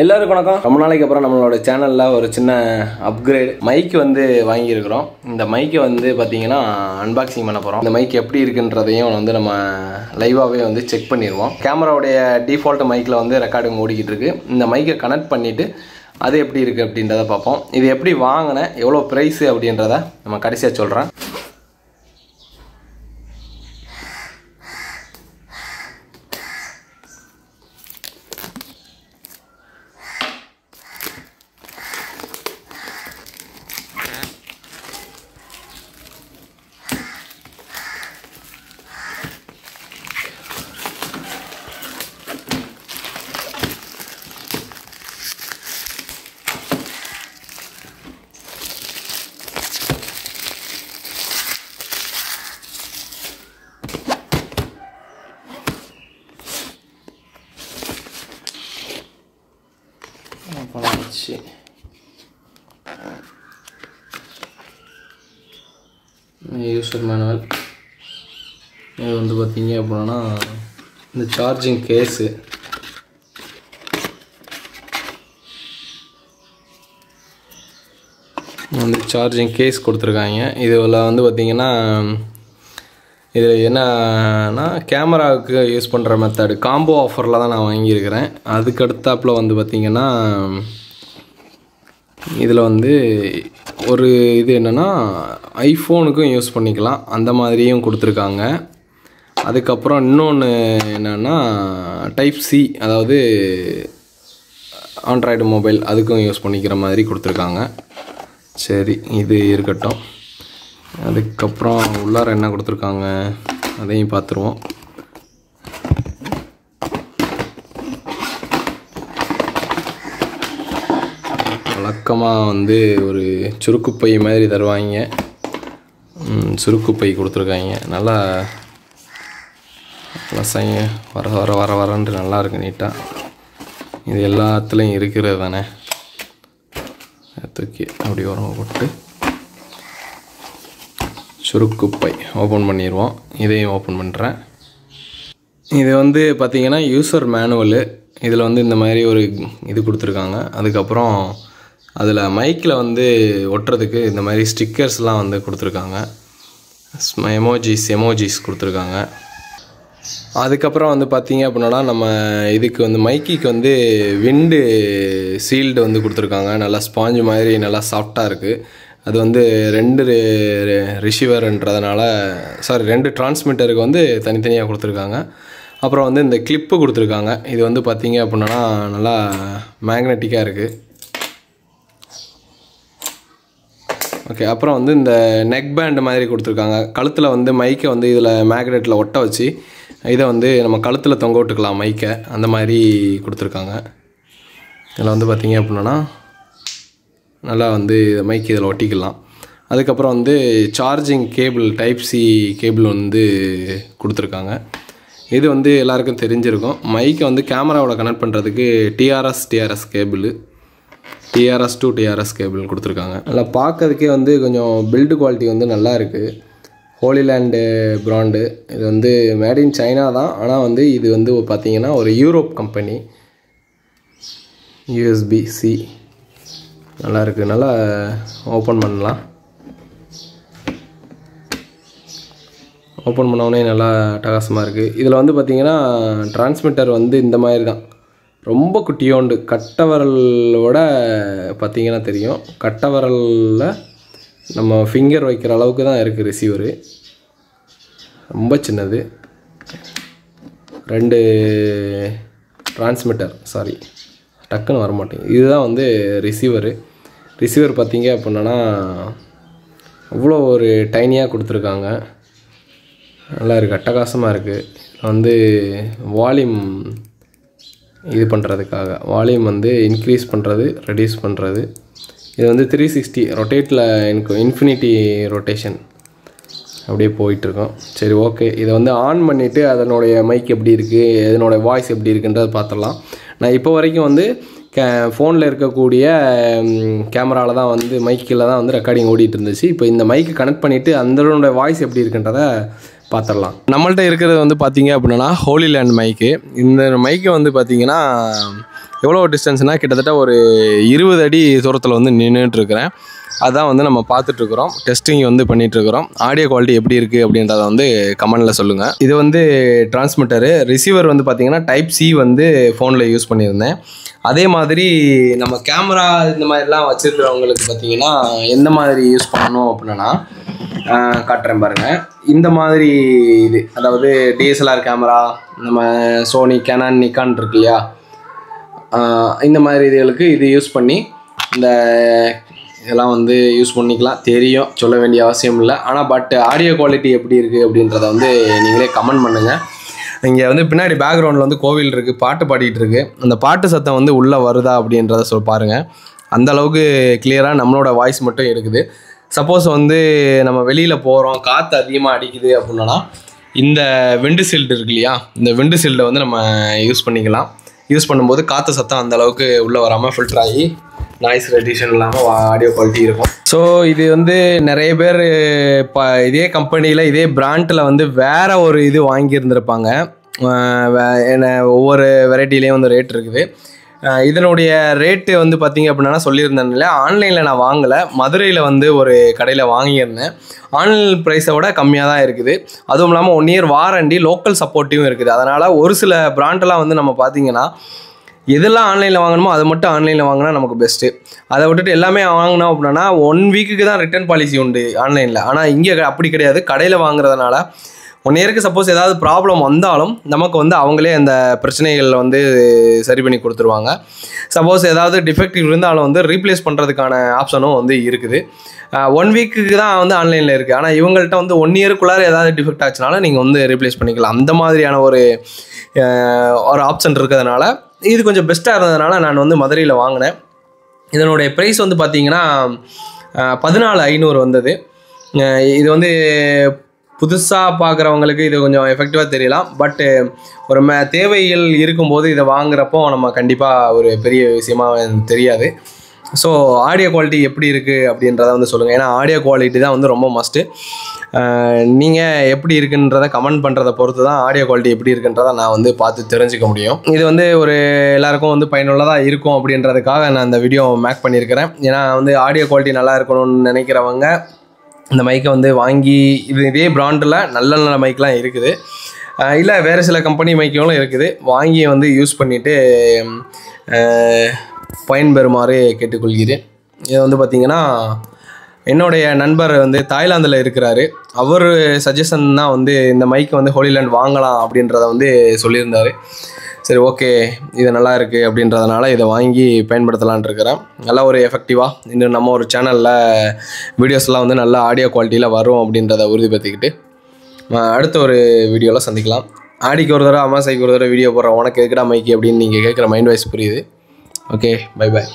எல்லாருக்கும் வணக்கம். ரொம்ப நாளைக்கு அப்புறம் நம்மளோட சேனலில் ஒரு சின்ன அப்கிரேட் மைக் வந்து வாங்கியிருக்கிறோம். இந்த மைக்கை வந்து பார்த்தீங்கன்னா அன்பாக்சிங் பண்ண போகிறோம். இந்த மைக் எப்படி இருக்குன்றதையும் வந்து நம்ம லைவாகவே வந்து செக் பண்ணிடுவோம். கேமராவுடைய டிஃபால்ட் மைக்கில் வந்து ரெக்கார்டிங் ஓடிக்கிட்டு இருக்கு. இந்த மைக்கை கனெக்ட் பண்ணிவிட்டு அது எப்படி இருக்குது அப்படின்றத பார்ப்போம். இது எப்படி வாங்கினேன், எவ்வளோ ப்ரைஸு அப்படின்றத நம்ம கடைசியாக சொல்கிறேன். யூசர் மேனுவல் இது வந்து பார்த்தீங்க அப்படின்னா இந்த சார்ஜிங் கேஸு வந்து சார்ஜிங் கேஸ் கொடுத்துருக்காங்க. இதில் வந்து பார்த்திங்கன்னா இது என்னன்னா கேமராவுக்கு யூஸ் பண்ணுற மெத்தடு காம்போ ஆஃபரில் தான் நான் வாங்கியிருக்கிறேன். அதுக்கு அடுத்தாப்பில் வந்து பார்த்திங்கன்னா இதில் வந்து ஒரு இது என்னென்னா ஐஃபோனுக்கும் யூஸ் பண்ணிக்கலாம், அந்த மாதிரியும் கொடுத்துருக்காங்க. அதுக்கப்புறம் இன்னொன்று என்னென்னா டைப் சி, அதாவது ஆண்ட்ராய்டு மொபைல் அதுக்கும் யூஸ் பண்ணிக்கிற மாதிரி கொடுத்துருக்காங்க. சரி, இது இருக்கட்டும். அதுக்கப்புறம் உள்ளார என்ன கொடுத்துருக்காங்க அதையும் பார்த்துருவோம். வழக்கமாக வந்து ஒரு சுருக்குப்பை மாதிரி தருவாங்க. சுருக்குப்பை கொடுத்துருக்காங்க. நல்லா வரன்ட்டு நல்லா இருக்கு, நீட்டாக. இது எல்லாத்துலேயும் இருக்கிறது தானே. தூக்கி அப்படி உரம் போட்டு சுருக்குப்பை ஓப்பன் பண்ணிடுவோம். இதையும் ஓப்பன் பண்ணுறேன். இது வந்து பார்த்திங்கன்னா யூசர் மேனுவலு. இதில் வந்து இந்த மாதிரி ஒரு இது கொடுத்துருக்காங்க. அதுக்கப்புறம் அதில் மைக்கில் வந்து ஒட்டுறதுக்கு இந்த மாதிரி ஸ்டிக்கர்ஸ்லாம் வந்து கொடுத்துருக்காங்க. எமோஜிஸ் கொடுத்துருக்காங்க. அதுக்கப்புறம் வந்து பார்த்திங்க அப்படின்னா நம்ம இதுக்கு வந்து மைக்கிக்கு வந்து விண்டு சீல்டு வந்து கொடுத்துருக்காங்க. நல்லா ஸ்பாஞ்சு மாதிரி நல்லா சாஃப்டாக இருக்குது. அது வந்து ரெண்டு ரிசீவர்ன்றதுனால ரெண்டு டிரான்ஸ்மிட்டருக்கு வந்து தனித்தனியாக கொடுத்துருக்காங்க. அப்புறம் வந்து இந்த கிளிப்பு கொடுத்துருக்காங்க. இது வந்து பார்த்திங்க அப்படின்னா நல்லா மேக்னெட்டிக்காக இருக்குது. ஓகே, அப்புறம் வந்து இந்த நெக் பேண்ட் மாதிரி கொடுத்துருக்காங்க. கழுத்தில் வந்து மைக்கை வந்து இதில் மேக்னெட்டில் ஒட்ட வச்சு இதை வந்து நம்ம கழுத்தில் தொங்க விட்டுக்கலாம் மைக்கை, அந்த மாதிரி கொடுத்துருக்காங்க. இதில் வந்து பார்த்திங்க அப்படின்னா நல்லா வந்து மைக் இதில் ஒட்டிக்கலாம். அதுக்கப்புறம் வந்து charging cable type C cable வந்து கொடுத்துருக்காங்க. இது வந்து எல்லாருக்கும் தெரிஞ்சிருக்கும். மைக்கை வந்து கேமராவோட கனெக்ட் பண்ணுறதுக்கு TRS cable, TRS to TRS cable கொடுத்துருக்காங்க. நல்லா பார்க்கறதுக்கே வந்து கொஞ்சம் பில்டு குவாலிட்டி வந்து நல்லா இருக்குது. ஹோலிலேண்டு பிராண்டு. இது வந்து மேட் இன் சைனா தான், ஆனால் வந்து இது வந்து பார்த்திங்கன்னா ஒரு யூரோப் கம்பெனி. USB-C நல்லா இருக்குது. நல்லா ஓப்பன் பண்ணலாம். ஓப்பன் பண்ணவுடனே நல்லா அட்டகாசமாக இருக்குது. இதில் வந்து பார்த்திங்கன்னா டிரான்ஸ்மிட்டர் வந்து இந்த மாதிரி தான், ரொம்ப குட்டியோண்டு, கட்டை விரலோட பார்த்திங்கன்னா தெரியும். கட்டை விரலில் நம்ம ஃபிங்கர் வைக்கிற அளவுக்கு தான் இருக்குது ரிசீவரு. ரொம்ப சின்னது. ரெண்டு டிரான்ஸ்மிட்டர், டக்குன்னு வர மாட்டேங்குது. இதுதான் வந்து ரிசீவர் பார்த்திங்க அப்படின்னா அவ்வளோ ஒரு டைனியாக கொடுத்துருக்காங்க. நல்லா இருக்குது, அட்டகாசமாக இருக்குது. வந்து வால்யூம் இது பண்ணுறதுக்காக வால்யூம் வந்து இன்க்ரீஸ் பண்ணுறது, ரெடியூஸ் பண்ணுறது. இது வந்து 360 ரொட்டேட்டில் இன்ஃபினிட்டி ரொட்டேஷன் அப்படியே போயிட்டுருக்கோம். சரி, ஓகே. இதை வந்து ஆன் பண்ணிவிட்டு அதனுடைய மைக் எப்படி இருக்குது, இதனோட வாய்ஸ் எப்படி இருக்குன்றதை பார்த்துடலாம். நான் இப்போ வரைக்கும் வந்து ஃபோனில் இருக்கக்கூடிய கேமராவில் தான் வந்து மைக்கில் தான் வந்து ரெக்கார்டிங் ஓடிட்டு இருந்துச்சு. இப்போ இந்த மைக்கு கனெக்ட் பண்ணிவிட்டு அதனோட வாய்ஸ் எப்படி இருக்குன்றதை பார்த்துடலாம். நம்மள்ட்ட இருக்கிறது வந்து பார்த்திங்க அப்படின்னா ஹோலிலேண்ட் மைக்கு. இந்த மைக்கை வந்து பார்த்திங்கன்னா எவ்வளோ டிஸ்டன்ஸ்னால் கிட்டத்தட்ட ஒரு 20 அடி தூரத்தில் வந்து நின்றுட்டுருக்கிறேன். அதான் வந்து நம்ம பார்த்துட்ருக்குறோம், டெஸ்டிங் வந்து பண்ணிகிட்ருக்குறோம். ஆடியோ குவாலிட்டி எப்படி இருக்குது அப்படின்றத வந்து கமெண்டில் சொல்லுங்கள். இது வந்து டிரான்ஸ்மிட்டரு. ரிசீவர் வந்து பார்த்திங்கன்னா டைப் சி வந்து ஃபோனில் யூஸ் பண்ணியிருந்தேன். அதே மாதிரி நம்ம கேமரா இந்த மாதிரிலாம் வச்சுருக்கிறவங்களுக்கு பார்த்திங்கன்னா எந்த மாதிரி யூஸ் பண்ணணும் அப்படின்னா காட்டுறேன் பாருங்கள். இந்த மாதிரி இது, அதாவது டிஎஸ்எல்ஆர் கேமரா, நம்ம சோனி, கேனான், நிக்கான் இருக்கு இல்லையா, இந்த மாதிரி இதுகளுக்கு இது யூஸ் பண்ணி இந்த இதெல்லாம் வந்து யூஸ் பண்ணிக்கலாம். தெரியும், சொல்ல வேண்டிய அவசியம் இல்லை. ஆனால் பட் ஆடியோ குவாலிட்டி எப்படி இருக்குது அப்படின்றத வந்து நீங்களே கமெண்ட் பண்ணுங்கள். இங்கே வந்து பின்னாடி பேக்ரவுண்டில் வந்து கோவில் இருக்குது, பாட்டு பாடிட்டு இருக்குது. அந்த பாட்டு சத்தம் வந்து உள்ளே வருதா அப்படின்றத பாருங்கள். அந்தளவுக்கு கிளியராக நம்மளோட வாய்ஸ் மட்டும் இருக்குது. சப்போஸ் வந்து நம்ம வெளியில் போகிறோம், காற்று அதிகமாக அடிக்குது அப்படின்னா இந்த விண்டு ஷீல்டு இருக்கு இல்லையா, இந்த விண்டு ஷீல்டை வந்து நம்ம யூஸ் பண்ணிக்கலாம். யூஸ் பண்ணும்போது காற்று சத்தம் அந்தளவுக்கு உள்ளே வராமல் ஃபில்டர் ஆகி நாய்ஸ் ரெடியூஷன் இல்லாமல் ஆடியோ குவாலிட்டி இருக்கும். ஸோ இது வந்து நிறைய பேர் இப்போ இதே கம்பெனியில் இதே பிராண்டில் வந்து வேறு ஒரு இது வாங்கியிருந்திருப்பாங்க. ஒவ்வொரு வெரைட்டிலையும் வந்து ரேட் இருக்குது. இதனுடைய ரேட்டு வந்து பார்த்திங்க அப்படின்னா சொல்லியிருந்தேன் இல்லை, ஆன்லைனில் நான் வாங்கலை, மதுரையில் வந்து ஒரு கடையில் வாங்கியிருந்தேன். ஆன்லைன் ப்ரைஸை விட கம்மியாக தான் இருக்குது. அதுவும் இல்லாமல் 1 இயர் வாரண்டி, லோக்கல் சப்போர்ட்டிவும் இருக்குது. அதனால் ஒரு சில பிராண்டெலாம் வந்து நம்ம பார்த்திங்கன்னா எதெல்லாம் ஆன்லைனில் வாங்கணுமோ அது மட்டும் ஆன்லைனில் வாங்கினா நமக்கு பெஸ்ட்டு. அதை விட்டுட்டு எல்லாமே வாங்கினோம் அப்படின்னா 1 வீக்குக்கு தான் ரிட்டர்ன் பாலிசி உண்டு ஆன்லைனில். ஆனால் இங்கே அப்படி கிடையாது. கடையில் வாங்குறதுனால 1 இயருக்கு சப்போஸ் ஏதாவது ப்ராப்ளம் வந்தாலும் நமக்கு வந்து அவங்களே அந்த பிரச்சனைகள் வந்து சரி பண்ணி கொடுத்துருவாங்க. சப்போஸ் ஏதாவது டிஃபெக்டிவ் இருந்தாலும் வந்து ரீப்ளேஸ் பண்ணுறதுக்கான ஆப்ஷனும் வந்து இருக்குது. 1 வீக்குக்கு தான் வந்து ஆன்லைனில் இருக்குது. ஆனால் இவங்கள்ட்ட வந்து 1 இயருக்குள்ளார ஏதாவது டிஃபெக்ட் ஆச்சுனாலும் நீங்கள் வந்து ரீப்ளேஸ் பண்ணிக்கலாம். அந்த மாதிரியான ஒரு ஆப்ஷன் இருக்கிறதுனால இது கொஞ்சம் பெஸ்ட்டாக இருந்ததுனால நான் வந்து மதுரையில் வாங்கினேன். இதனுடைய ப்ரைஸ் வந்து பார்த்திங்கன்னா 14,500 வந்தது. இது வந்து புதுசாக பார்க்குறவங்களுக்கு இது கொஞ்சம் எஃபெக்டிவாக தெரியலாம். பட்டு ஒரு தேவைகள் இருக்கும்போது இதை வாங்குகிறப்போ நம்ம கண்டிப்பாக ஒரு பெரிய விஷயமாக தெரியாது. ஸோ ஆடியோ குவாலிட்டி எப்படி இருக்குது அப்படின்றத வந்து சொல்லுங்கள். ஏன்னா ஆடியோ குவாலிட்டி தான் வந்து ரொம்ப மஸ்ட்டு. நீங்கள் எப்படி இருக்குன்றதை கமெண்ட் பண்ணுறதை பொறுத்து தான் ஆடியோ குவாலிட்டி எப்படி இருக்குன்றதை நான் வந்து பார்த்து தெரிஞ்சுக்க முடியும். இது வந்து ஒரு எல்லாருக்கும் வந்து பயனுள்ளதாக இருக்கும் அப்படின்றதுக்காக நான் இந்த வீடியோ மேக் பண்ணியிருக்கிறேன். ஏன்னா வந்து ஆடியோ குவாலிட்டி நல்லா இருக்கணும்னு நினைக்கிறவங்க இந்த மைக்கை வந்து வாங்கி, இதே பிராண்டில் நல்ல நல்ல மைக்கெலாம் இருக்குது, இல்லை வேறு சில கம்பெனி மைக்குகளும் இருக்குது, வாங்கி வந்து யூஸ் பண்ணிவிட்டு பயன்பெறுமாறு கேட்டுக்கொள்கிறேன். இது வந்து பார்த்திங்கன்னா என்னுடைய நண்பர் வந்து தாய்லாந்தில் இருக்கிறாரு. அவர் சஜஷன் தான் வந்து இந்த மைக்கை வந்து ஹோலிலேண்ட் வாங்கலாம் அப்படின்றத வந்து சொல்லியிருந்தார். சரி, ஓகே, இது நல்லா இருக்குது அப்படின்றதுனால இதை வாங்கி பயன்படுத்தலான் இருக்கிறேன். நல்லா ஒரு எஃபெக்டிவாக இன்னும் நம்ம ஒரு சேனலில் வீடியோஸ்லாம் வந்து நல்ல ஆடியோ குவாலிட்டியில் வரும் அப்படின்றத உறுதிப்படுத்திக்கிட்டு அடுத்த ஒரு வீடியோவில் சந்திக்கலாம். ஆடிக்கு ஒரு தடவை, அமாசைக்கு ஒரு தடவை வீடியோ போடுறேன், உனக்கு எதுக்குடா மைக்கு அப்படின்னு நீங்கள் கேட்குற மைண்ட் வாய்ஸ் புரியுது. Okay, bye bye.